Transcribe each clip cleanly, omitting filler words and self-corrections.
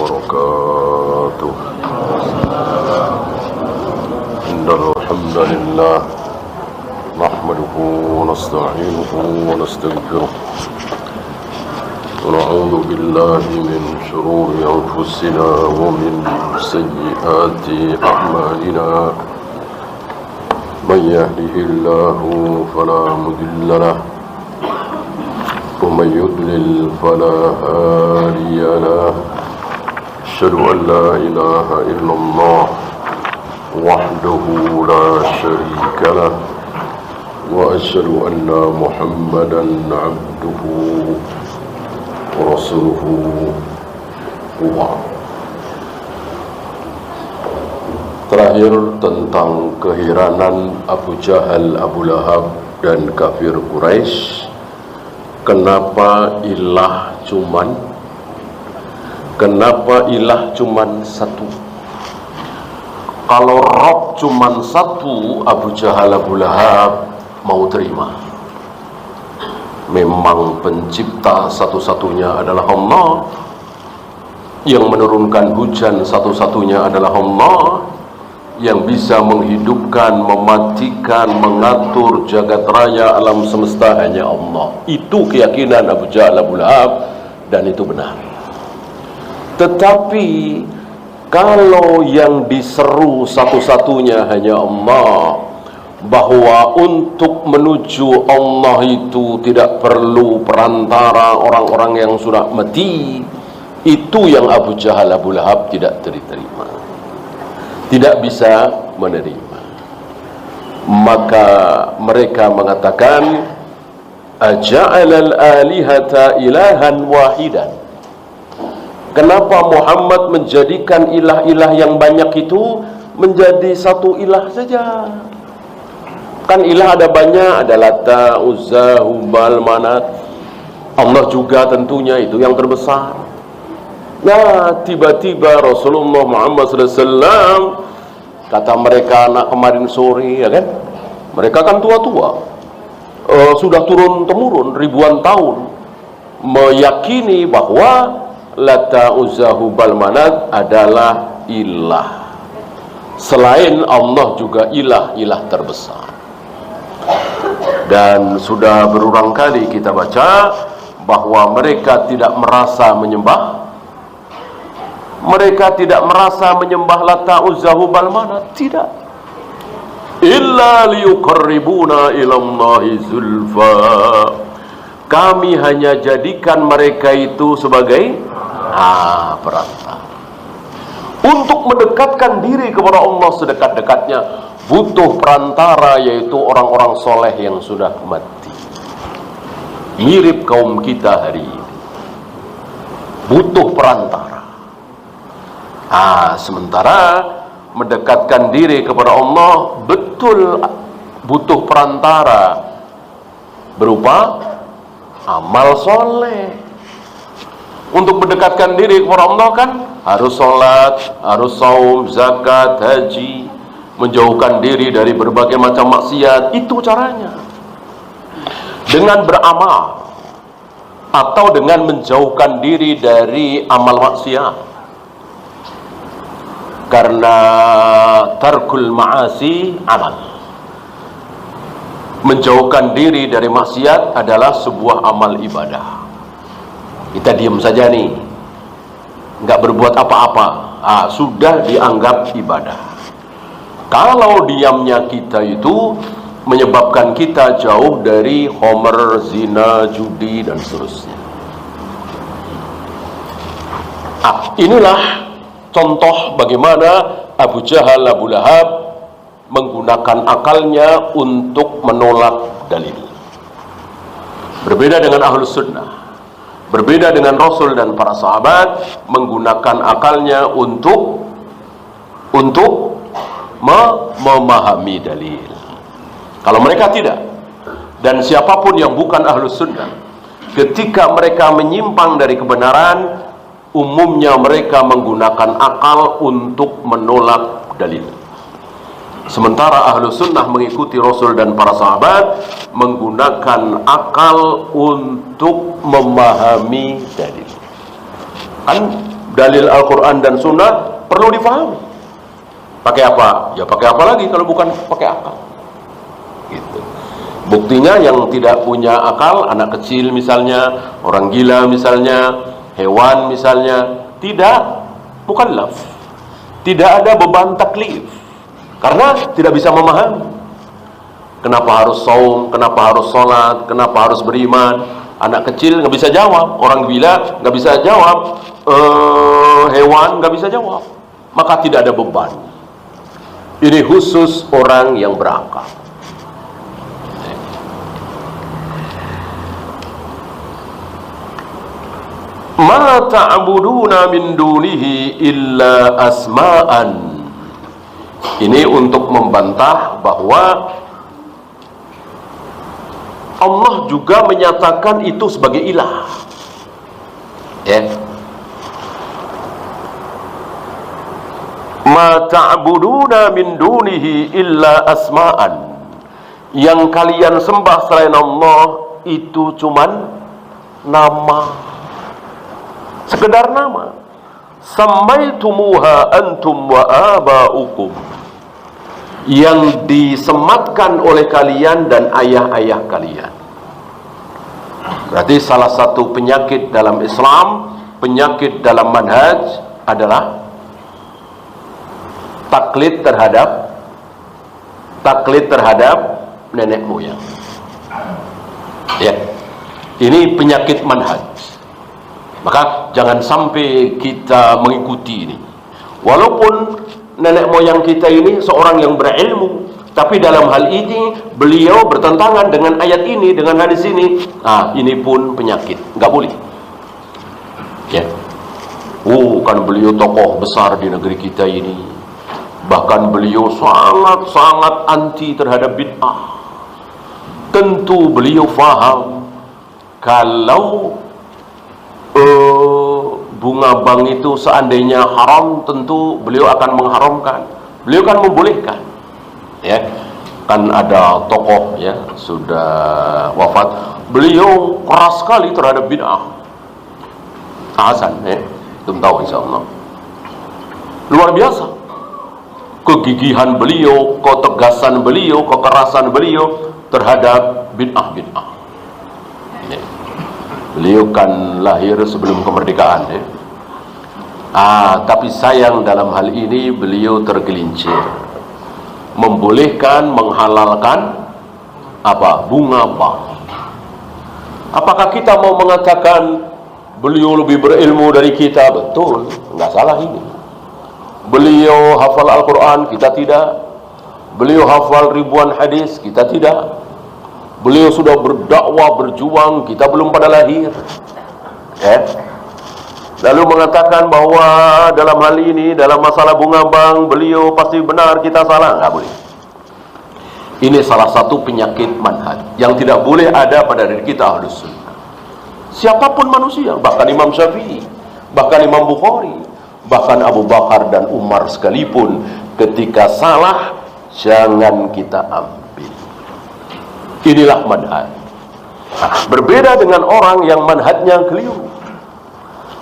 وبركاته. إن الحمد لله نحمده ونستعينه ونستغفره ونعوذ بالله من شرور أنفسنا ومن سيئات أعمالنا. من يهده الله فلا مضل له ومن يضلل فلا هادي له. أشهد أن لا إله إلا الله وحده لا شريك له وأشهد أن محمدا عبده ورسوله. Terakhir tentang keheranan Abu Jahal, Abu Lahab dan kafir Quraisy. Kenapa ilah cuman satu? Kalau Rob cuman satu, Abu Jahal, Abu Lahab mau terima. Memang pencipta satu-satunya adalah Allah, yang menurunkan hujan satu-satunya adalah Allah, yang bisa menghidupkan, mematikan, mengatur jagat raya alam semesta hanya Allah. Itu keyakinan Abu Jahal, Abu Lahab, dan itu benar. Tetapi kalau yang diseru satu-satunya hanya Allah, bahwa untuk menuju Allah itu tidak perlu perantara orang-orang yang sudah mati, itu yang Abu Jahal, Abu Lahab tidak terima, tidak bisa menerima. Maka mereka mengatakan, aja'alal alihata ilahan wahidan. Kenapa Muhammad menjadikan ilah-ilah yang banyak itu menjadi satu ilah saja? Kan ilah ada banyak, ada Lata, Uzza, Hubal, Manat. Allah juga tentunya itu yang terbesar. Nah, tiba-tiba Rasulullah Muhammad SAW, kata mereka anak kemarin sore, ya kan? Mereka kan tua-tua, sudah turun-temurun ribuan tahun, meyakini bahwa Lata, Uzza, Hubal, Manat adalah ilah. Selain Allah juga ilah terbesar. Dan sudah berulang kali kita baca bahwa mereka tidak merasa menyembah. Mereka tidak merasa menyembah Lata, Uzza, Hubal, Manat. Tidak. Illa liyuqarribuna ilallahi zulfa. Kami hanya jadikan mereka itu sebagai perantara. Untuk mendekatkan diri kepada Allah sedekat-dekatnya, butuh perantara, yaitu orang-orang soleh yang sudah mati. Mirip kaum kita hari ini, butuh perantara. Sementara mendekatkan diri kepada Allah betul butuh perantara berupa amal soleh. Untuk mendekatkan diri kepada Allah kan harus sholat, harus saum, zakat, haji, menjauhkan diri dari berbagai macam maksiat. Itu caranya, dengan beramal atau dengan menjauhkan diri dari amal maksiat. Karena tarkul ma'asi amal, menjauhkan diri dari maksiat adalah sebuah amal ibadah. Kita diam saja nih, nggak berbuat apa-apa, sudah dianggap ibadah. Kalau diamnya kita itu menyebabkan kita jauh dari homer, zina, judi, dan seterusnya. Inilah contoh bagaimana Abu Jahal, Abu Lahab menggunakan akalnya untuk menolak dalil. Berbeda dengan Ahlus Sunnah, berbeda dengan Rasul dan para sahabat, menggunakan akalnya untuk memahami dalil. Kalau mereka tidak, dan siapapun yang bukan Ahlus Sunnah, ketika mereka menyimpang dari kebenaran, umumnya mereka menggunakan akal untuk menolak dalil. Sementara Ahlus Sunnah mengikuti Rasul dan para sahabat, menggunakan akal untuk memahami dalil. Kan dalil Al-Quran dan Sunnah perlu difahami. Pakai apa? Ya pakai apa lagi kalau bukan pakai akal? Gitu. Buktinya yang tidak punya akal, anak kecil misalnya, orang gila misalnya, hewan misalnya, tidak mukallaf, tidak ada beban taklif, karena tidak bisa memahami. Kenapa harus saum, kenapa harus sholat, kenapa harus beriman? Anak kecil nggak bisa jawab, orang gila nggak bisa jawab, hewan nggak bisa jawab, maka tidak ada beban. Ini khusus orang yang berakal. Ma ta'buduna min dunihi illa asma'an. Ini untuk membantah bahwa Allah juga menyatakan itu sebagai ilah. Ya. Ma ta'buduna min dunihi illa asma'an. Yang kalian sembah selain Allah itu cuman nama, sekedar nama. Samaitumuha antum wa aba'ukum, yang disematkan oleh kalian dan ayah-ayah kalian. Berarti salah satu penyakit dalam Islam, penyakit dalam manhaj adalah taklid terhadap nenek moyang. Ya. Ini penyakit manhaj. Maka jangan sampai kita mengikuti ini. Walaupun nenek moyang kita ini seorang yang berilmu, tapi dalam hal ini beliau bertentangan dengan ayat ini, dengan hadis ini. Ini pun penyakit, nggak boleh. Ya. Kan beliau tokoh besar di negeri kita ini. Bahkan beliau sangat anti terhadap bid'ah. Tentu beliau faham kalau bunga bank itu seandainya haram, tentu beliau akan mengharamkan. Beliau akan membolehkan. Ya, kan ada tokoh ya sudah wafat, beliau keras sekali terhadap bid'ah. Hasan, itu tahu insyaallah. Luar biasa kegigihan beliau, ketegasan beliau, kekerasan beliau terhadap bid'ah. Ya. Beliau kan lahir sebelum kemerdekaan, ya. Tapi sayang dalam hal ini beliau tergelincir, membolehkan, menghalalkan bunga bank. Apakah kita mau mengatakan beliau lebih berilmu dari kita? Betul, nggak salah ini. Beliau hafal Al-Quran, kita tidak. Beliau hafal ribuan hadis, kita tidak. Beliau sudah berdakwah, berjuang, kita belum pada lahir. Lalu mengatakan bahwa dalam hal ini, dalam masalah bunga bank, beliau pasti benar, kita salah. Nggak boleh. Ini salah satu penyakit manhaj yang tidak boleh ada pada diri kita Ahlus Sunnah. Siapapun manusia, bahkan Imam Syafi'i, bahkan Imam Bukhari, bahkan Abu Bakar dan Umar sekalipun, ketika salah jangan kita ambil. Inilah manhaj. Berbeda dengan orang yang manhajnya keliru,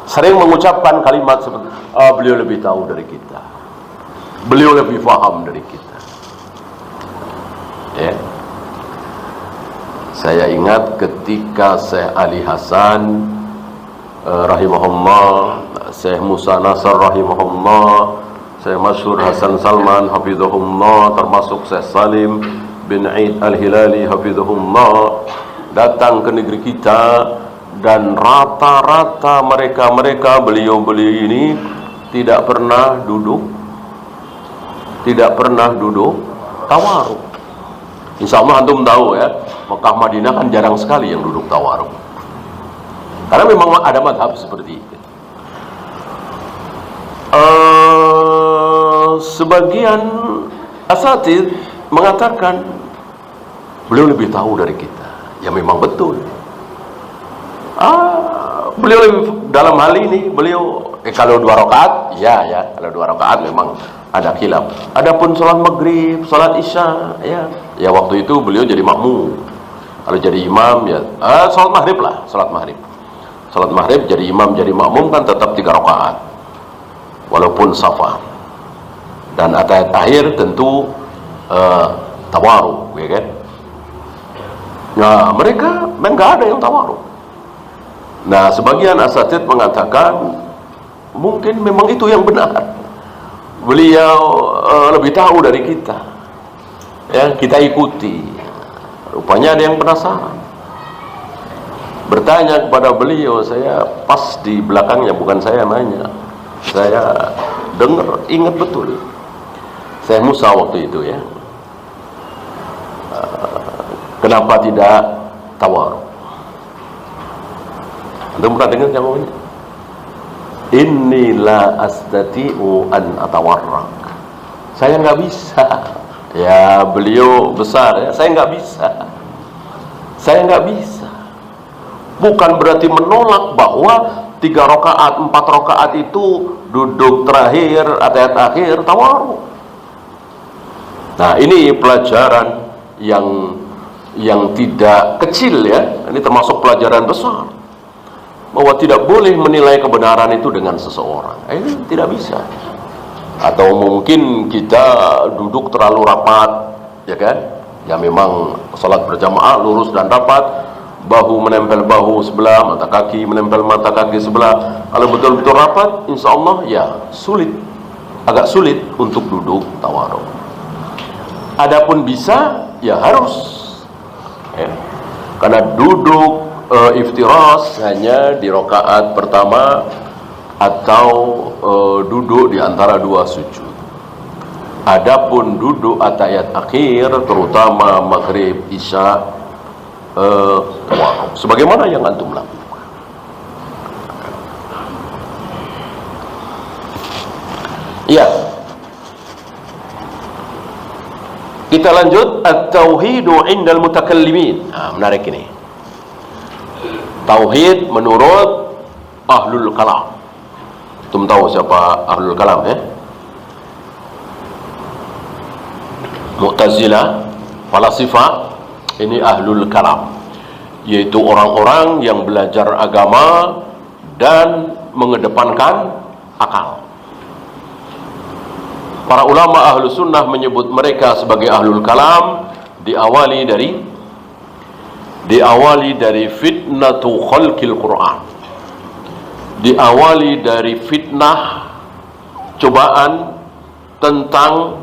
sering mengucapkan kalimat seperti beliau lebih tahu dari kita, beliau lebih paham dari kita. Ya. Saya ingat ketika Syekh Ali Hasan rahimahullah, Syekh Musa Nasr rahimahullah, Syekh Masyhur Hasan Salman hafizahullah, termasuk Syekh Salim bin Aid Al-Hilali hafizahullah, datang ke negeri kita, dan rata-rata mereka beliau ini tidak pernah duduk tawaruk. Insyaallah antum tahu ya, Mekah Madinah kan jarang sekali yang duduk tawaruk, karena memang ada mazhab seperti itu. Sebagian asatidz mengatakan beliau lebih tahu dari kita. Ya memang betul. Beliau lebih, dalam hal ini beliau kalau 2 rakaat, kalau 2 rakaat memang ada khilaf. Adapun salat maghrib, salat isya, ya waktu itu beliau jadi makmum. Kalau jadi imam ya salat maghrib lah, salat maghrib jadi imam, jadi makmum kan tetap 3 rakaat. walaupun safa. Dan ayat akhir tentu tawaru, ya kan? Nah, mereka nggak ada yang tawaru. Nah, sebagian asatid mengatakan mungkin memang itu yang benar. Beliau lebih tahu dari kita. Ya, kita ikuti. Rupanya ada yang penasaran. Bertanya kepada beliau, saya pas di belakangnya, bukan saya nanya. Saya dengar, ingat betul. Saya Musa waktu itu, ya. Kenapa tidak tawar? Anda pernah dengar jawabannya? Inni la astati'u an atawarrak. Saya nggak bisa. Ya, beliau besar, ya. Saya nggak bisa. Saya nggak bisa. Bukan berarti menolak bahwa 3 rakaat, 4 rakaat itu duduk terakhir, ayat akhir, tawaru. Nah, ini pelajaran yang tidak kecil, ya. Ini termasuk pelajaran besar, bahwa tidak boleh menilai kebenaran itu dengan seseorang. Ini tidak bisa. Atau mungkin kita duduk terlalu rapat, ya kan? Ya memang salat berjamaah lurus dan rapat, bahu menempel bahu sebelah, mata kaki menempel mata kaki sebelah. Kalau betul-betul rapat, insya Allah ya sulit, agak sulit untuk duduk tawaruk. Adapun bisa, ya harus, ya. Karena duduk iftiras hanya di rakaat pertama atau duduk di antara 2 sujud. Adapun duduk atayat akhir, terutama maghrib, isya, tawaruk, sebagaimana yang antum lakukan. Ya, kita lanjut. At-tauhidu indal mutakallimin. Nah, menarik ini. Tauhid menurut ahlul kalam. Antum tahu siapa ahlul kalam, ya? Mu'tazilah, falasifah, ini ahlul kalam, yaitu orang-orang yang belajar agama dan mengedepankan akal. Para ulama ahlu sunnah menyebut mereka sebagai ahlul kalam diawali dari fitnatu khalqil Quran, diawali dari fitnah cobaan tentang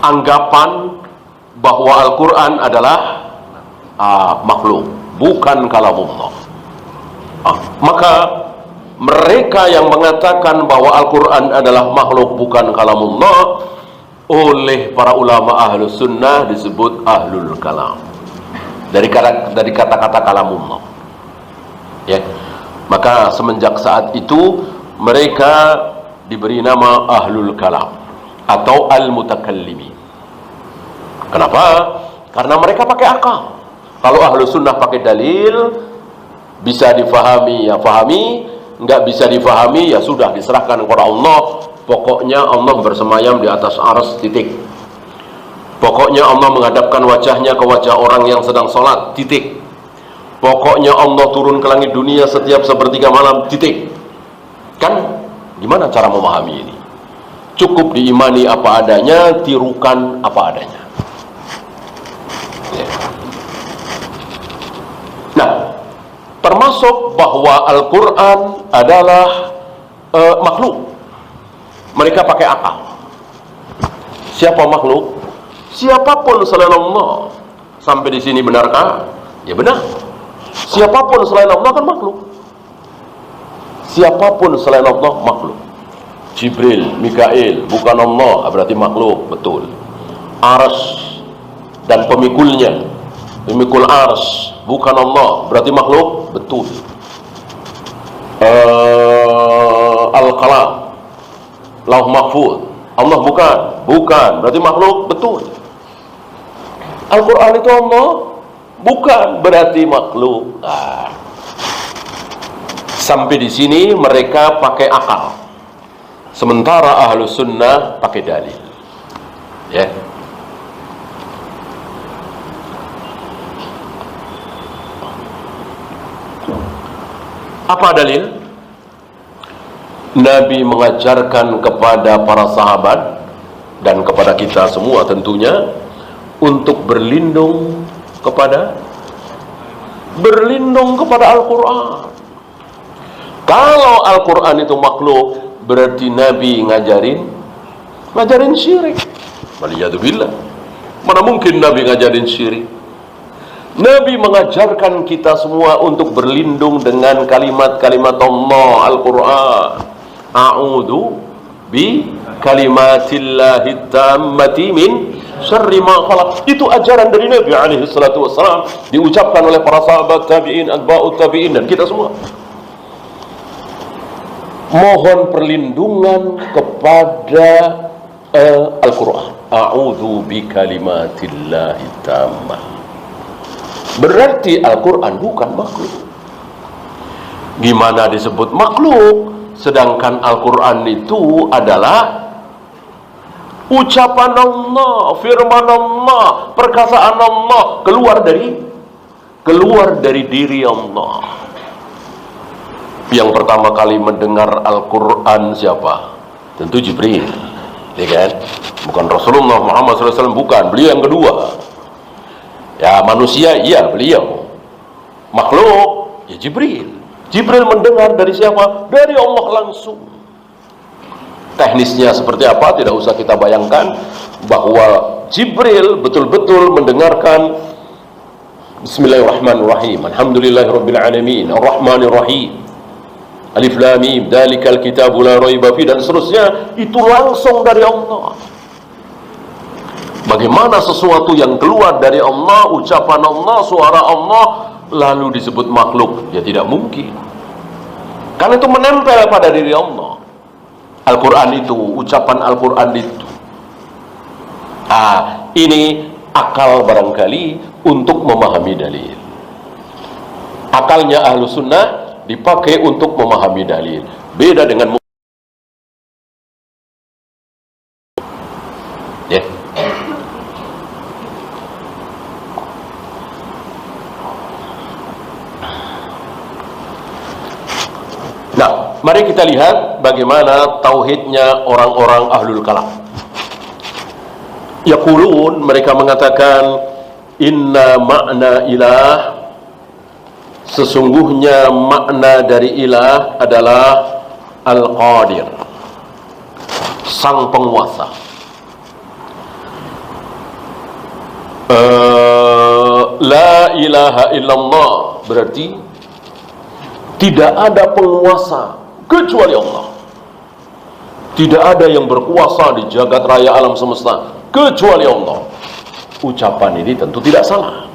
anggapan bahwa Al-Quran adalah makhluk, bukan kalamullah. Maka mereka yang mengatakan bahwa Al-Quran adalah makhluk bukan kalamullah, oleh para ulama ahlu sunnah disebut ahlul kalam, dari kata-kata kalamullah, ya. Maka semenjak saat itu mereka diberi nama ahlul kalam atau al-mutakallimin. Kenapa? Karena mereka pakai akal. Kalau ahlu sunnah pakai dalil, bisa difahami ya fahami, nggak bisa difahami ya sudah, diserahkan kepada Allah. Pokoknya Allah bersemayam di atas arsy, titik. Pokoknya Allah menghadapkan wajahnya ke wajah orang yang sedang sholat, titik. Pokoknya Allah turun ke langit dunia setiap sepertiga malam, titik. Kan gimana cara memahami ini? Cukup diimani apa adanya, tirukan apa adanya. Nah, termasuk bahwa Al-Quran adalah makhluk. Mereka pakai akal. Siapa makhluk? Siapapun selain Allah. Sampai di sini benarkah? Ya benar. Siapapun selain Allah kan makhluk. Siapapun selain Allah makhluk. Jibril, Mikail, bukan Allah, berarti makhluk, betul. Arsy dan pemikulnya, pemikul arsy, bukan Allah, berarti makhluk, betul. Al-Qalam, Lauh Mahfuz, Allah bukan, berarti makhluk, betul. Al-Quran itu Allah, bukan, berarti makhluk. Sampai di sini mereka pakai akal, sementara ahlu sunnah pakai dalil, ya. Apa dalil? Nabi mengajarkan kepada para sahabat dan kepada kita semua tentunya untuk berlindung kepada Al-Quran. Kalau Al-Quran itu makhluk, berarti Nabi ngajarin syirik. Waliyadzubillah. Mana mungkin Nabi ngajarin syirik? Nabi mengajarkan kita semua untuk berlindung dengan kalimat-kalimat Allah Al-Quran. A'udzu bi kalimatillahi tammati min syarri ma khalaq. Itu ajaran dari Nabi alaihi salatu wassalam, diucapkan oleh para sahabat, tabi'in, atba'ut tabi'in, dan kita semua. Mohon perlindungan kepada Al-Quran. A'udzu bi kalimatillahi tammah. Berarti Al-Quran bukan makhluk. Gimana disebut makhluk, sedangkan Al-Quran itu adalah ucapan Allah, firman Allah, perkataan Allah, keluar dari diri Allah. Yang pertama kali mendengar Al-Quran siapa? Tentu Jibril, ya kan? Bukan Rasulullah Muhammad SAW, bukan. Beliau yang kedua. Ya, manusia, iya beliau. Makhluk, ya Jibril. Jibril mendengar dari siapa? Dari Allah langsung. Teknisnya seperti apa tidak usah kita bayangkan, bahwa Jibril betul-betul mendengarkan Bismillahirrahmanirrahim, Alhamdulillahirabbil alamin, Arrahmanirrahim, Alif Lam Mim, Dzalikal kitabu la raiba fi, dan seterusnya. Itu langsung dari Allah. Bagaimana sesuatu yang keluar dari Allah, ucapan Allah, suara Allah, lalu disebut makhluk? Ya tidak mungkin, karena itu menempel pada diri Allah. Al-Quran itu, ucapan Al-Quran itu. Ini akal barangkali untuk memahami dalil. Akalnya ahlu sunnah dipakai untuk memahami dalil. Beda dengan ya. Nah, mari kita lihat bagaimana tauhidnya orang-orang ahlul kalam. Yaqulun, mereka mengatakan, inna makna ilah, sesungguhnya makna dari ilah adalah al-qadir, sang penguasa. La ilaha illallah, berarti tidak ada penguasa kecuali Allah. Tidak ada yang berkuasa di jagat raya alam semesta kecuali Allah. Ucapan ini tentu tidak salah,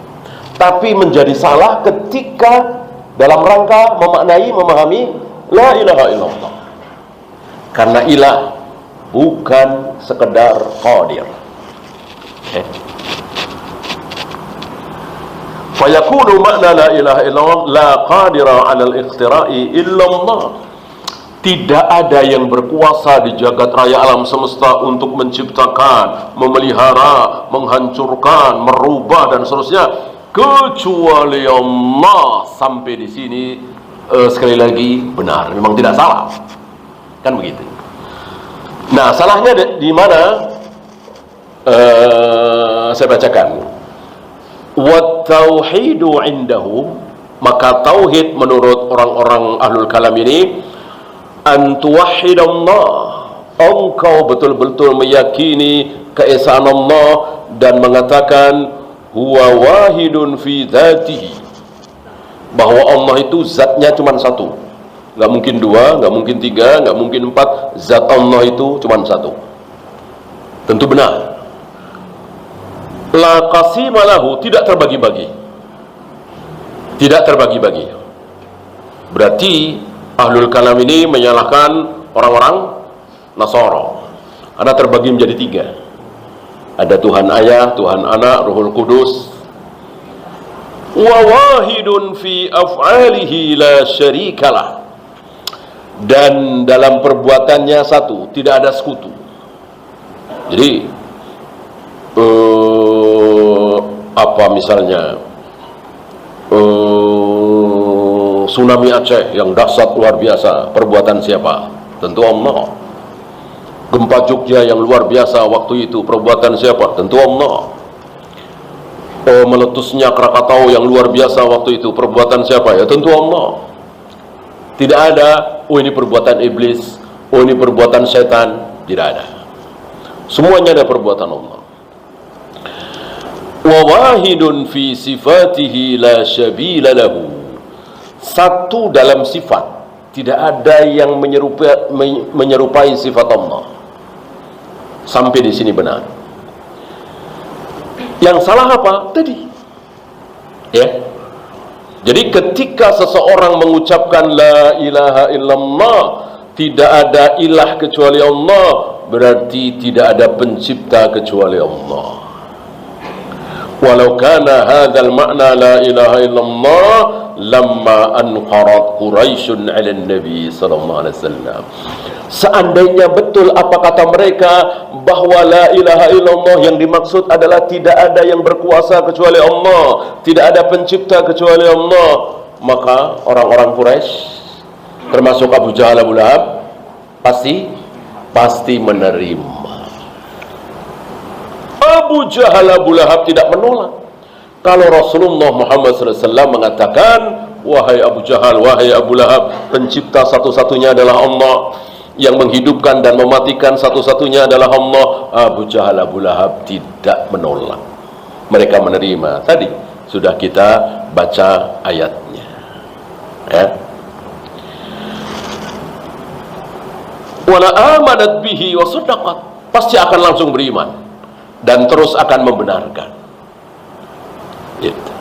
tapi menjadi salah ketika dalam rangka memahami la ilaha illallah. Karena ilah bukan sekedar qadir. Fayakunu makna la ilaha illallah la qadira 'ala al-iqtira'i illallah. Tidak ada yang berkuasa di jagat raya alam semesta untuk menciptakan, memelihara, menghancurkan, merubah dan seterusnya kecuali Allah. Sampai di sini sekali lagi benar, memang tidak salah. Kan begitu. Nah, salahnya di mana? Saya bacakan. Wa tauhidu indahum, maka tauhid menurut orang-orang ahlul kalam ini, an tuwahhidallah, engkau betul-betul meyakini keesaan Allah dan mengatakan huwa wahidun fi dzatihi, bahwa Allah itu zatnya cuma satu, nggak mungkin dua, nggak mungkin tiga, nggak mungkin empat. Zat Allah itu cuma satu. Tentu benar. La qasima lahu, tidak terbagi-bagi. Tidak terbagi-bagi. Berarti ahlul kalam ini menyalahkan orang-orang Nasara, karena terbagi menjadi tiga. Ada Tuhan Ayah, Tuhan Anak, Ruhul Kudus. Wa wahidun fi af'alihi la syarikalah, dan dalam perbuatannya satu, tidak ada sekutu. Jadi apa misalnya tsunami Aceh yang dahsyat luar biasa, perbuatan siapa? Tentu Allah. Gempa Jogja yang luar biasa waktu itu, perbuatan siapa? Tentu Allah. Meletusnya Krakatau yang luar biasa waktu itu, perbuatan siapa? Ya tentu Allah. Tidak ada, oh ini perbuatan iblis, oh ini perbuatan setan. Tidak ada. Semuanya ada perbuatan Allah. Wa wahidun fi sifatihi la syabila lahu. Satu dalam sifat, tidak ada yang menyerupai sifat Allah. Sampai di sini benar. Yang salah apa? Tadi. Ya. Jadi ketika seseorang mengucapkan la ilaha illallah, tidak ada ilah kecuali Allah, berarti tidak ada pencipta kecuali Allah. Walau kana hadzal makna la ilaha illallah lamma anqarat Quraisyun 'ala Nabi sallallahu alaihi wasallam. Seandainya betul apa kata mereka bahwa la ilaha illallah yang dimaksud adalah tidak ada yang berkuasa kecuali Allah, tidak ada pencipta kecuali Allah, maka orang-orang Quraisy termasuk Abu Jahal, Abu Lahab pasti menerima. Abu Jahal, Abu Lahab tidak menolak. Kalau Rasulullah Muhammad SAW mengatakan, wahai Abu Jahal, wahai Abu Lahab, pencipta satu-satunya adalah Allah, yang menghidupkan dan mematikan satu-satunya adalah Allah, Abu Jahal, Abu Lahab tidak menolak. Mereka menerima. Tadi sudah kita baca ayatnya. Ya. Wala amanat bihi wa sadaqat. Pasti akan langsung beriman dan terus akan membenarkan. Gitu.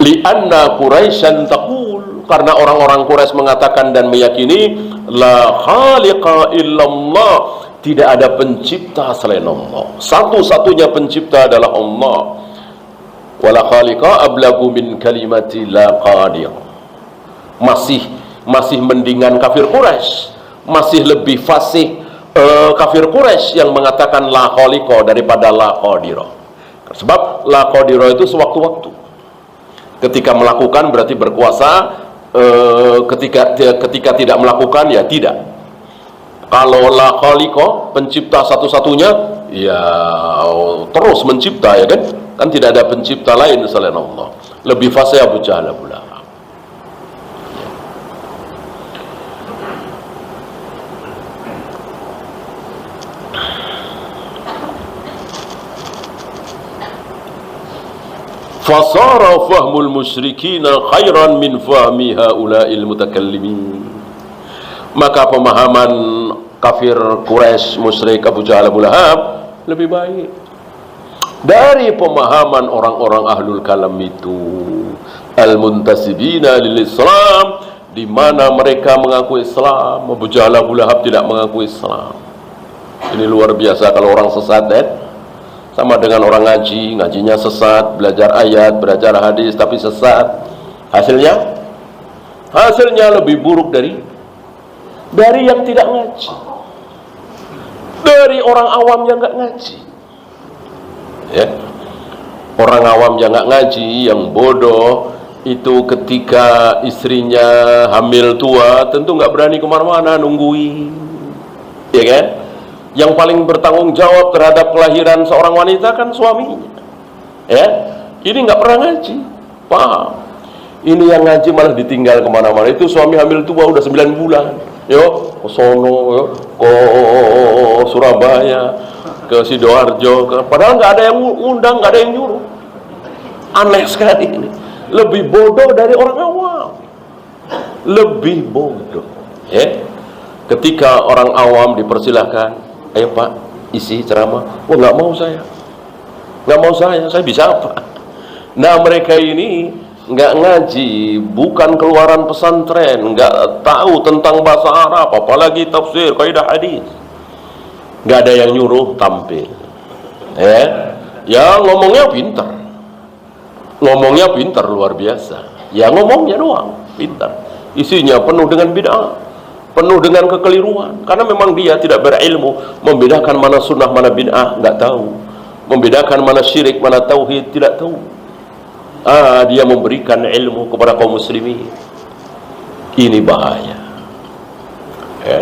Lianna Quraisyan taqul, karena orang-orang Quraisy mengatakan dan meyakini la khaliqa illallah, tidak ada pencipta selain Allah. Satu-satunya pencipta adalah Allah. Wala khaliqa ablagu min kalimati la qadir. Masih mendingan kafir Quraisy, masih lebih fasih kafir Quraisy yang mengatakan la khaliqa daripada la qadira. Sebab la qadira itu sewaktu-waktu. Ketika melakukan berarti berkuasa, ketika tidak melakukan ya tidak. Kalau la khaliqa, pencipta satu-satunya, ya terus mencipta, ya kan? Kan tidak ada pencipta lain selain Allah. Lebih fasih Abu Jahal, Abu Lahab. Fasara fahmul musyrikina khairan min fahmi haula'il mutakallimin. Maka pemahaman kafir Quraisy musyrik Abu Jahal, Abu Lahab lebih baik dari pemahaman orang-orang ahlul kalam itu, al-muntasibina lil Islam, di mana mereka mengaku Islam. Abu Jahal, Abu Lahab tidak mengaku Islam. Ini luar biasa kalau orang sesat, sama dengan orang ngaji, ngajinya sesat, belajar ayat, belajar hadis, tapi sesat. Hasilnya lebih buruk dari yang tidak ngaji, dari orang awam yang nggak ngaji. Ya, orang awam yang nggak ngaji, yang bodoh itu ketika istrinya hamil tua, tentu nggak berani kemana-mana, nungguin, ya kan? Yang paling bertanggung jawab terhadap kelahiran seorang wanita kan suaminya. Ya, ini nggak pernah ngaji, paham? Ini yang ngaji malah ditinggal kemana-mana. Itu suami hamil tua udah 9 bulan. Yo, ke sono, yo, ke Surabaya, ke Sidoarjo. Padahal nggak ada yang undang, nggak ada yang nyuruh. Aneh sekali ini. Lebih bodoh dari orang awam. Lebih bodoh. Ya, ketika orang awam dipersilahkan, ayo Pak, isi ceramah. Wah, nggak mau saya. Nggak mau saya bisa apa? Nah, mereka ini nggak ngaji, bukan keluaran pesantren, nggak tahu tentang bahasa Arab, apalagi tafsir, kaidah hadis. Nggak ada yang nyuruh tampil. Ya ngomongnya pintar luar biasa. Ya ngomongnya doang pintar. Isinya penuh dengan bid'ah, penuh dengan kekeliruan, karena memang dia tidak berilmu membedakan mana sunnah mana bid'ah, nggak tahu, membedakan mana syirik mana tauhid, tidak tahu. Dia memberikan ilmu kepada kaum muslimin. Ini bahaya. Ya.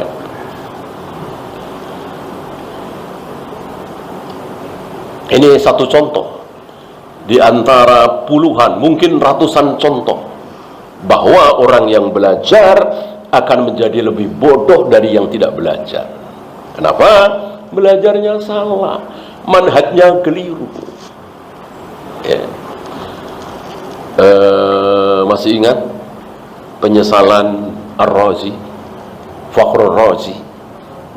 Ini satu contoh di antara puluhan, mungkin ratusan contoh bahwa orang yang belajar akan menjadi lebih bodoh dari yang tidak belajar. Kenapa? Belajarnya salah, manhajnya keliru. Ya. Masih ingat penyesalan Ar-Razi, Fakhrur Razi,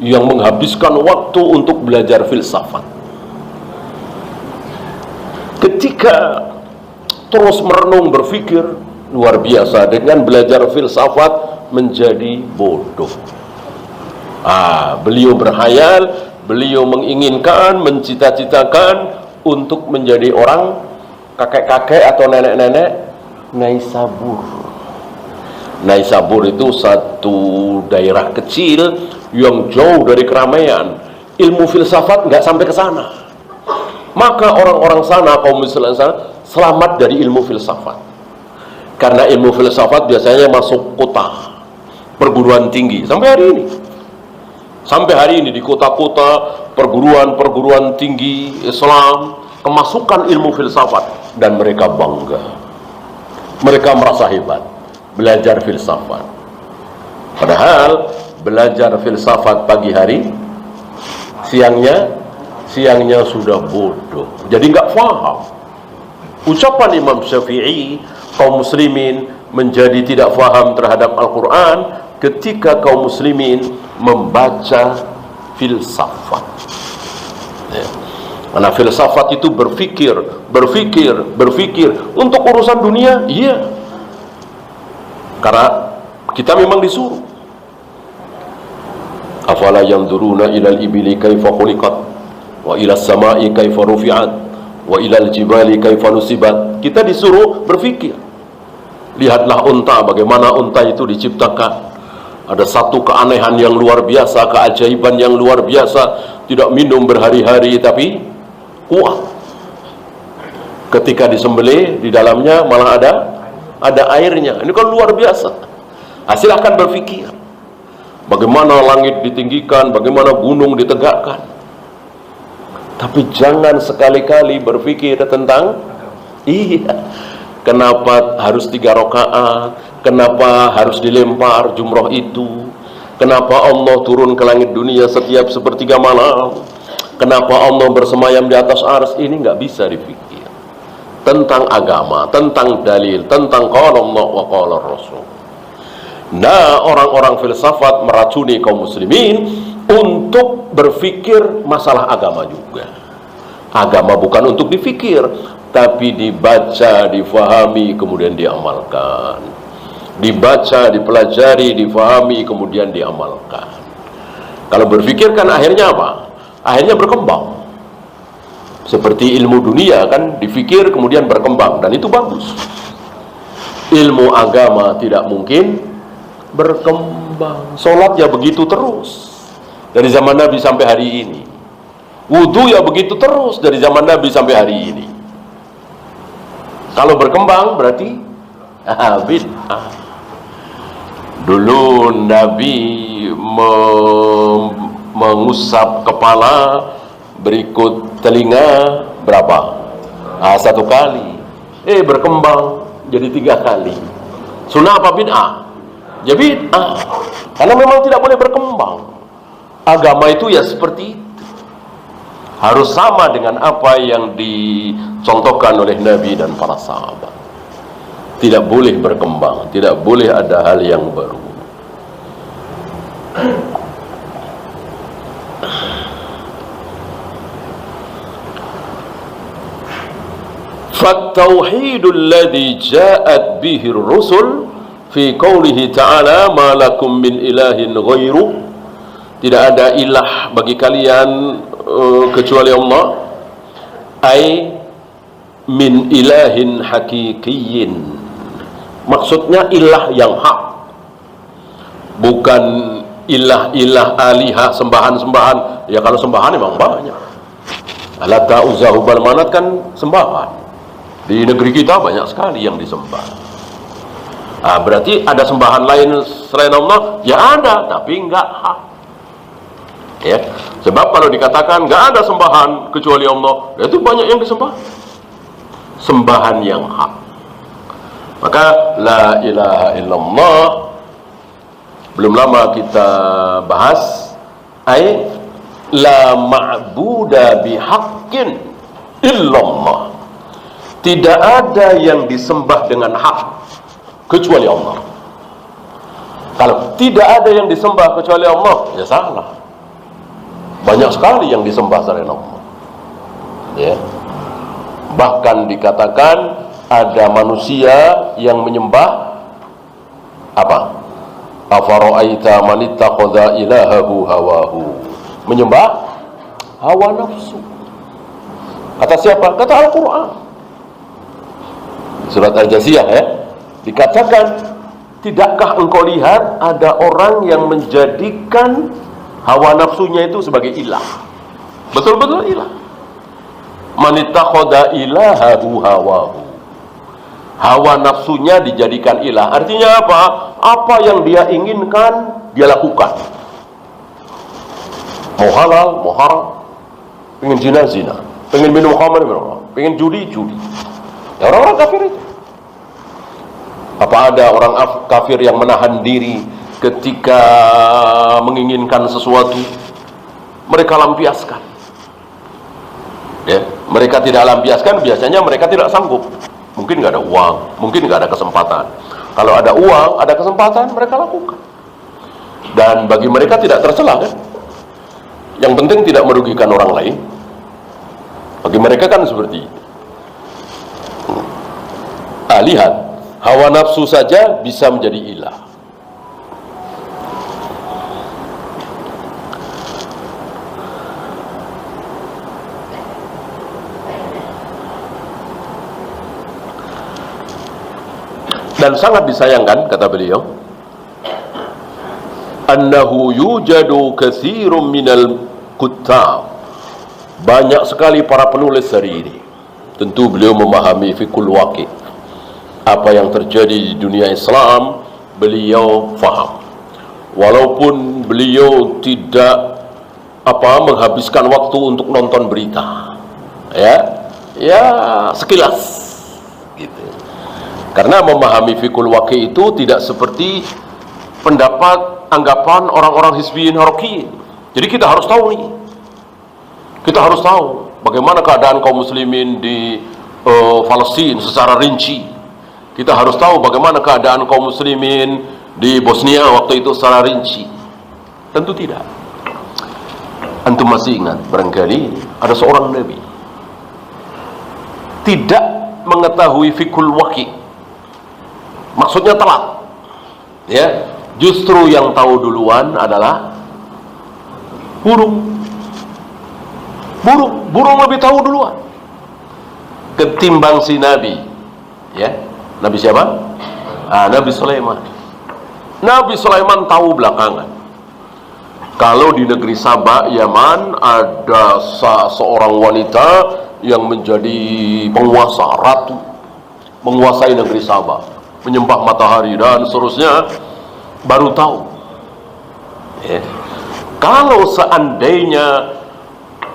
yang menghabiskan waktu untuk belajar filsafat? Ketika terus merenung berpikir, luar biasa, dengan belajar filsafat menjadi bodoh. Beliau berhayal, beliau menginginkan, mencita-citakan untuk menjadi orang kakek-kakek atau nenek-nenek Naisabur. Naisabur itu satu daerah kecil yang jauh dari keramaian. Ilmu filsafat nggak sampai ke sana. Maka orang-orang sana, kaum muslimin sana, selamat dari ilmu filsafat. Karena ilmu filsafat biasanya masuk kota, perguruan tinggi. Sampai hari ini. Sampai hari ini di kota-kota, perguruan tinggi Islam kemasukan ilmu filsafat, dan mereka bangga. Mereka merasa hebat belajar filsafat. Padahal belajar filsafat pagi hari, siangnya sudah bodoh, jadi nggak paham. Ucapan Imam Syafi'i, kaum muslimin menjadi tidak paham terhadap Al-Quran ketika kaum muslimin membaca filsafat. Ya. Karena filsafat itu berpikir untuk urusan dunia, iya. Karena kita memang disuruh. Afala yanzuruna ilal ibili kaifa khuliqat wa ila samai kaifa rufi'at wa ilal jibali kaifa nusibat. Kita disuruh berpikir. Lihatlah unta, bagaimana unta itu diciptakan. Ada satu keanehan yang luar biasa, keajaiban yang luar biasa. Tidak minum berhari-hari tapi kuat. Ketika disembelih, di dalamnya malah ada airnya. Ini kan luar biasa. Silahkan berpikir. Bagaimana langit ditinggikan, bagaimana gunung ditegakkan. Tapi jangan sekali-kali berpikir tentang kenapa harus 3 rakaat, kenapa harus dilempar jumroh itu, kenapa Allah turun ke langit dunia setiap sepertiga malam, kenapa Allah bersemayam di atas ars. Ini nggak bisa dipikir tentang agama, tentang dalil, tentang qala Allah wa qala Rasul. Nah, orang-orang filsafat meracuni kaum muslimin untuk berpikir masalah agama juga. Agama bukan untuk dipikir, tapi dibaca, difahami, kemudian diamalkan. Dibaca, dipelajari, difahami, kemudian diamalkan. Kalau berpikir kan akhirnya apa? Akhirnya berkembang. Seperti ilmu dunia kan, dipikir kemudian berkembang, dan itu bagus. Ilmu agama tidak mungkin berkembang. Sholat ya begitu terus dari zaman Nabi sampai hari ini. Wudhu ya begitu terus dari zaman Nabi sampai hari ini. Kalau berkembang berarti bid'ah. Dulu Nabi mengusap kepala, berikut telinga berapa? 1 kali. Berkembang jadi 3 kali. Sunnah apa bid'ah? Ya bid'ah. Karena memang tidak boleh berkembang. Agama itu ya seperti itu. Harus sama dengan apa yang dicontohkan oleh Nabi dan para sahabat. Tidak boleh berkembang, tidak boleh ada hal yang baru. Fattauhidul ladzi ja'at bihi ar-rusul fi qoulihi ta'ala ma lakum min ilahin ghairu. Tidak ada ilah bagi kalian kecuali Allah. Ai min ilahin hakikiyin. Maksudnya ilah yang hak, bukan ilah-ilah alihah, sembahan-sembahan. Ya kalau sembahan memang banyak. Alata Uzza Hubal Manat kan sembahan. Di negeri kita banyak sekali yang disembah. Berarti ada sembahan lain selain Allah? Ya ada, tapi enggak hak. Ya, sebab kalau dikatakan enggak ada sembahan kecuali Allah, itu banyak yang disembah. Sembahan yang hak. Maka la ilaha illallah belum lama kita bahas, la ma'buda bihaqqin illallah. Tidak ada yang disembah dengan hak kecuali Allah. Kalau tidak ada yang disembah kecuali Allah, ya salah. Banyak sekali yang disembah selain Allah. Ya. Bahkan dikatakan ada manusia yang menyembah apa? Afara'aita man ittakhadha ilahahu hawahu. Menyembah hawa nafsu. Kata siapa? Kata Al-Quran. Surat Al-Jasiyah ya. Dikatakan, tidakkah engkau lihat ada orang yang menjadikan hawa nafsunya itu sebagai ilah? Betul-betul ilah. Man ittakhadha ilahahu hawahu. Hawa nafsunya dijadikan ilah. Artinya apa? Apa yang dia inginkan, dia lakukan. Mau halal, mau haram. Pengen zina, zina. Pengen minum khamar, minum. Pengen judi, judi. Ya, orang-orang kafir itu. Apa ada orang kafir yang menahan diri ketika menginginkan sesuatu? Mereka lampiaskan. Ya, mereka tidak lampiaskan, biasanya mereka tidak sanggup. Mungkin nggak ada uang, mungkin nggak ada kesempatan. Kalau ada uang, ada kesempatan, mereka lakukan. Dan bagi mereka tidak tercela kan? Yang penting tidak merugikan orang lain. Bagi mereka kan seperti itu. Lihat, hawa nafsu saja bisa menjadi ilah. Dan sangat disayangkan, kata beliau, annahu yujadu katsirum minal kuttab. Banyak sekali para penulis hari ini. Tentu beliau memahami fikul waqi'. Apa yang terjadi di dunia Islam, beliau faham. Walaupun beliau tidak menghabiskan waktu untuk nonton berita. Ya sekilas gitu. Karena memahami fikul waqi' itu tidak seperti pendapat anggapan orang-orang hizbiyin harokiyin. Jadi kita harus tahu nih. Kita harus tahu bagaimana keadaan kaum muslimin di Palestina secara rinci. Kita harus tahu bagaimana keadaan kaum muslimin di Bosnia waktu itu secara rinci. Tentu tidak. Antum masih ingat barangkali ada seorang nabi tidak mengetahui fikul waqi'. Maksudnya telat. Ya, justru yang tahu duluan adalah burung. Burung lebih tahu duluan ketimbang si nabi. Ya, nabi siapa? Nabi Sulaiman. Nabi Sulaiman tahu belakangan kalau di negeri Sabah, Yaman, ada seorang wanita yang menjadi penguasa, ratu, menguasai negeri Sabah, menyembah matahari dan seterusnya. Baru tahu. Kalau seandainya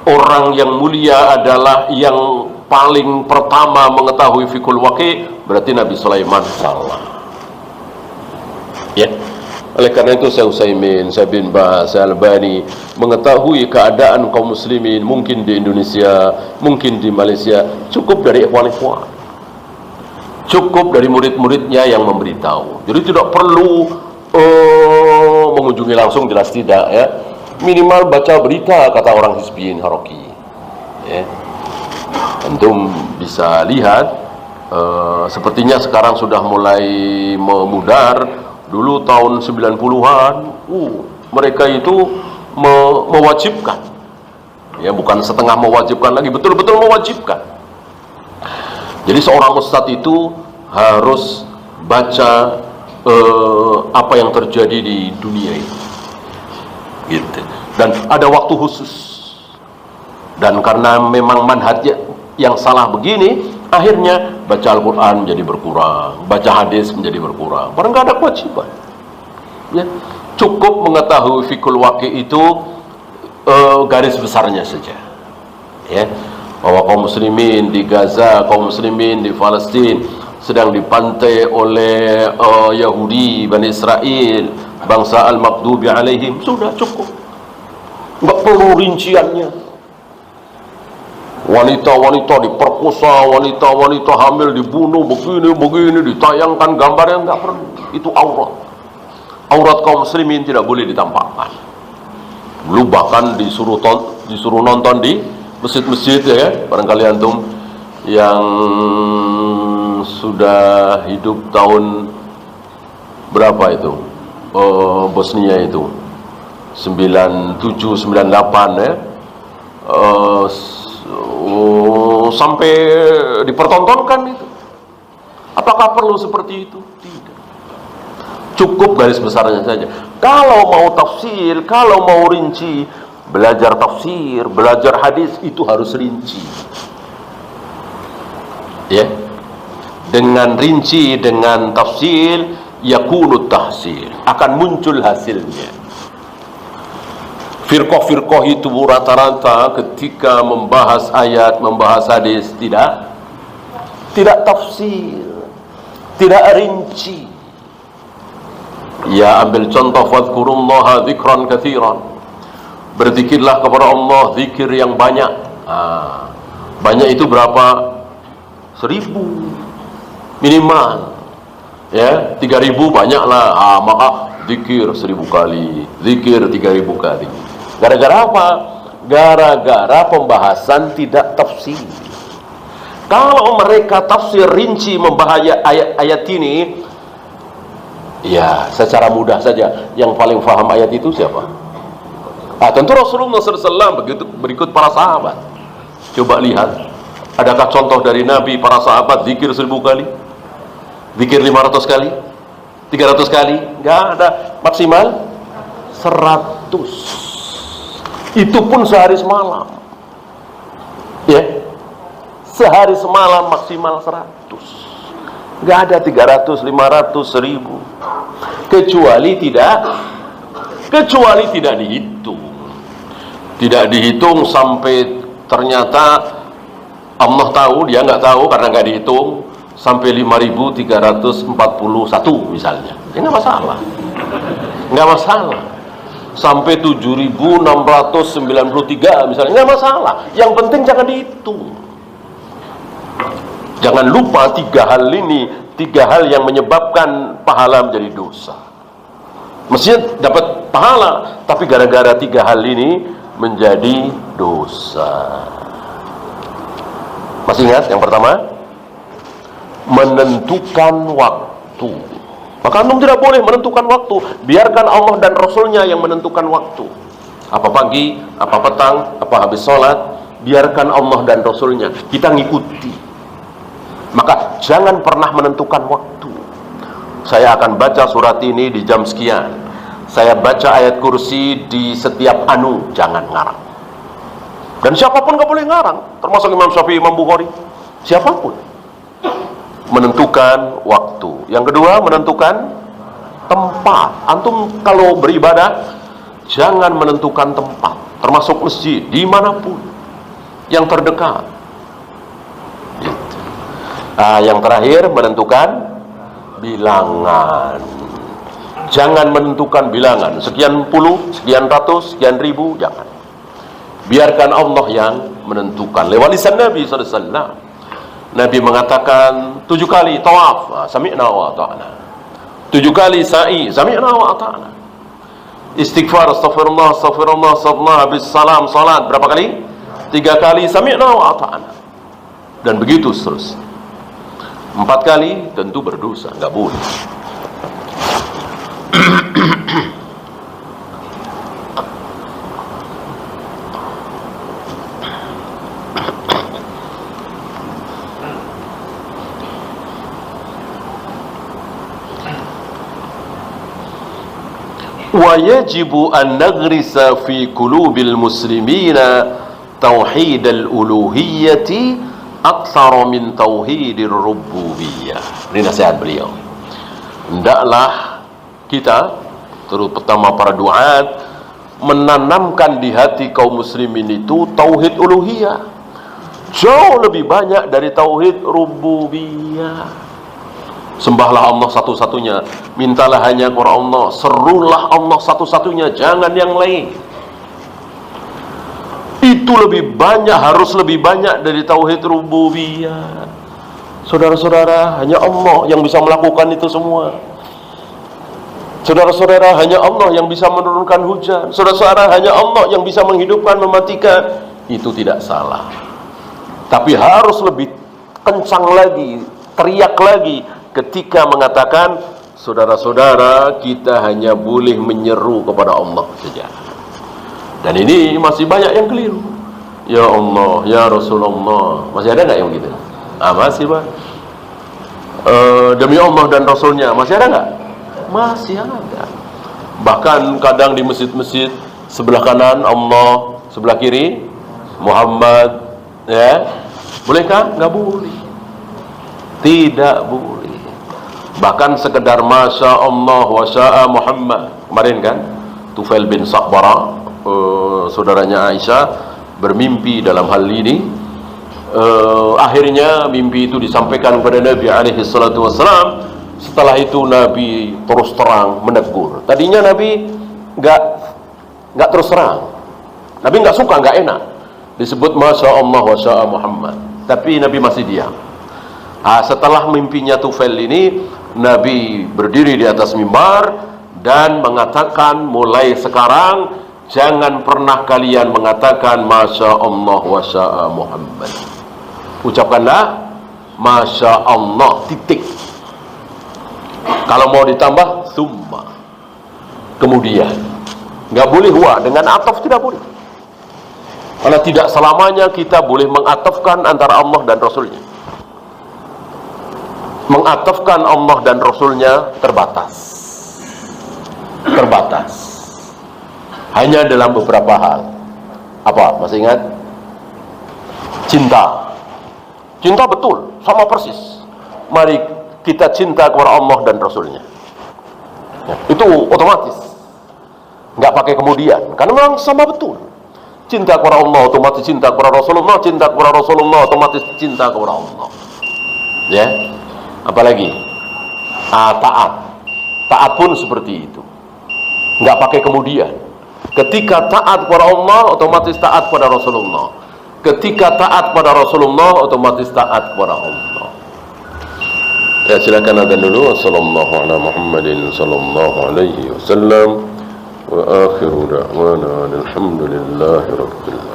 orang yang mulia adalah yang paling pertama mengetahui fikul waqi', berarti Nabi Sulaiman salah. Ya. Oleh karena itu Syekh Utsaimin, Syekh bin Baz, Syekh Albani mengetahui keadaan kaum muslimin mungkin di Indonesia, mungkin di Malaysia, cukup dari ikhwan-ikhwan. Cukup dari murid-muridnya yang memberitahu. Jadi tidak perlu mengunjungi langsung, jelas tidak ya. Minimal baca berita, kata orang hizbiyin haroki. Ya. Antum bisa lihat sepertinya sekarang sudah mulai memudar. Dulu tahun 90-an mereka itu mewajibkan. Ya, bukan setengah mewajibkan lagi, betul-betul mewajibkan. Jadi seorang ustadz itu harus baca apa yang terjadi di dunia ini, gitu. Dan ada waktu khusus. Dan karena memang manhaj yang salah begini, Akhirnya baca Al-Quran menjadi berkurang, baca hadis menjadi berkurang. Padahal nggak ada kewajiban. Ya, cukup mengetahui fikul waqi itu garis besarnya saja. Ya, bahwa kaum muslimin di Gaza, kaum muslimin di Palestina sedang dipantai oleh Yahudi, Bani Israel, bangsa al-maghdubi alaihim. Sudah cukup, nggak perlu rinciannya. Wanita-wanita diperkosa, wanita-wanita hamil dibunuh, begini ditayangkan gambarnya, nggak perlu. Itu aurat kaum muslimin tidak boleh ditampakkan. Dulu bahkan disuruh nonton di masjid-masjid, ya, barangkali antum yang sudah hidup tahun berapa itu, Bosnia itu 97, 98, ya, sampai dipertontonkan itu. Apakah perlu seperti itu? Tidak. Cukup garis besarnya saja. Kalau mau tafsir, kalau mau rinci, belajar tafsir, belajar hadis, itu harus rinci. Ya. Dengan rinci, dengan tafsir, yakunu tahsil, akan muncul hasilnya. Firqah-firqah itu rata-rata ketika membahas ayat, membahas hadis, tidak tafsir, tidak rinci. Ya, ambil contoh, fadhkurullaha dzikran katsiran. Berzikirlah kepada Allah zikir yang banyak. Banyak itu berapa? 1000 minimal. Ya, 3000 banyaklah. Maka zikir 1000 kali, zikir 3000 kali. Gara-gara apa? Gara-gara pembahasan tidak tafsir. Kalau mereka tafsir rinci membahas ayat ini, ya secara mudah saja, yang paling paham ayat itu siapa? Tentu Rasulullah SAW, begitu berikut para sahabat. Coba lihat, adakah contoh dari Nabi para sahabat zikir 1000 kali? Zikir 500 kali? 300 kali? Nggak ada. Maksimal 100. Itu pun sehari semalam. Ya, sehari semalam maksimal 100. Nggak ada 300, 500, 1000. Kecuali tidak dihitung. Tidak dihitung sampai ternyata Allah tahu, dia nggak tahu karena nggak dihitung, sampai 5341 misalnya. Ya nggak masalah. Nggak masalah. Sampai 7693 misalnya, nggak masalah. Yang penting jangan dihitung. Jangan lupa 3 hal ini, 3 hal yang menyebabkan pahala menjadi dosa. Mestinya dapat pahala, tapi gara-gara 3 hal ini menjadi dosa. Masih ingat yang pertama? Menentukan waktu. Maka antum tidak boleh menentukan waktu. Biarkan Allah dan Rasulnya yang menentukan waktu. Apa pagi, apa petang, apa habis sholat, biarkan Allah dan Rasulnya. Kita ngikuti. Maka jangan pernah menentukan waktu. Saya akan baca surat ini di jam sekian. Saya baca ayat kursi di setiap jangan ngarang. Dan siapapun gak boleh ngarang, termasuk Imam Syafi'i, Imam Bukhari, siapapun. Menentukan waktu. Yang kedua, menentukan tempat. Antum kalau beribadah, jangan menentukan tempat, termasuk masjid, dimanapun yang terdekat. Yang terakhir, menentukan bilangan. Jangan menentukan bilangan, sekian puluh, sekian ratus, sekian ribu, jangan. Biarkan Allah yang menentukan. Lewat lisan Nabi SAW. Nabi mengatakan 7 kali tawaf, sami'na wa ata'na. 7 kali sa'i, sami'na wa ata'na. Istighfar, astaghfirullah, astaghfirullah, astaghfirullah, habis salam, salat, berapa kali? 3 kali, sami'na wa ata'na. Dan begitu seterusnya. 4 kali tentu berdosa, nggak boleh. ويجب أن نغرس في قلوب المسلمين توحيد الألوهية aktsara min tauhidir rububiyah. Ini nasihat beliau. Hendaklah kita, terutama para duat, menanamkan di hati kaum muslimin itu tauhid uluhiyah jauh lebih banyak dari tauhid rububiyah. Sembahlah Allah satu-satunya, mintalah hanya kepada Allah, serulah Allah satu-satunya, jangan yang lain. Itu lebih banyak, harus lebih banyak dari tauhid rububiyah. Saudara-saudara, hanya Allah yang bisa melakukan itu semua. Saudara-saudara, hanya Allah yang bisa menurunkan hujan. Saudara-saudara, hanya Allah yang bisa menghidupkan, mematikan. Itu tidak salah. Tapi harus lebih kencang lagi, teriak lagi ketika mengatakan, saudara-saudara, kita hanya boleh menyeru kepada Allah saja. Dan ini masih banyak yang keliru. Ya Allah, ya Rasulullah. Masih ada nggak yang begitu? Masih, Pak. Demi Allah dan Rasulnya, masih ada nggak? Masih ada. Bahkan kadang di masjid-masjid, sebelah kanan Allah, sebelah kiri Muhammad, ya. Bolehkah? Nggak boleh. Tidak boleh. Bahkan sekedar Masya Allah wa sya'a Muhammad. Kemarin kan, Tufail bin Sa'bara, saudaranya Aisyah, bermimpi dalam hal ini. Akhirnya mimpi itu disampaikan kepada Nabi alaihi salatu wassalam. Setelah itu Nabi terus terang menegur. Tadinya Nabi nggak terus terang. Nabi nggak suka, nggak enak disebut Masya Allah wa sya'a Muhammad. Tapi Nabi masih diam. Setelah mimpinya Tufail ini, Nabi berdiri di atas mimbar dan mengatakan, mulai sekarang jangan pernah kalian mengatakan Masya Allah wa sya'a Muhammad. Ucapkanlah Masya Allah, titik. Kalau mau ditambah summa, kemudian. Nggak boleh wa, dengan ataf tidak boleh. Karena tidak selamanya kita boleh mengatafkan antara Allah dan Rasulnya. Mengatafkan Allah dan Rasulnya terbatas. Terbatas. Hanya dalam beberapa hal. Apa? Masih ingat? Cinta. Cinta betul, sama persis. Mari kita cinta kepada Allah dan Rasulnya. Ya, itu otomatis. Nggak pakai kemudian. Karena memang sama betul. Cinta kepada Allah otomatis cinta kepada Rasulullah. Cinta kepada Rasulullah otomatis cinta kepada Allah. Ya. Apalagi? Taat. Taat pun seperti itu. Nggak pakai kemudian. Ketika taat kepada Allah, otomatis taat kepada Rasulullah. Ketika taat pada Rasulullah, otomatis taat kepada Allah. Ya, silakan adzan dulu. Wassallallahu ala Muhammadin sallallahu alaihi wasallam. Wa akhiru da'wana alhamdulillahi rabbil alamin.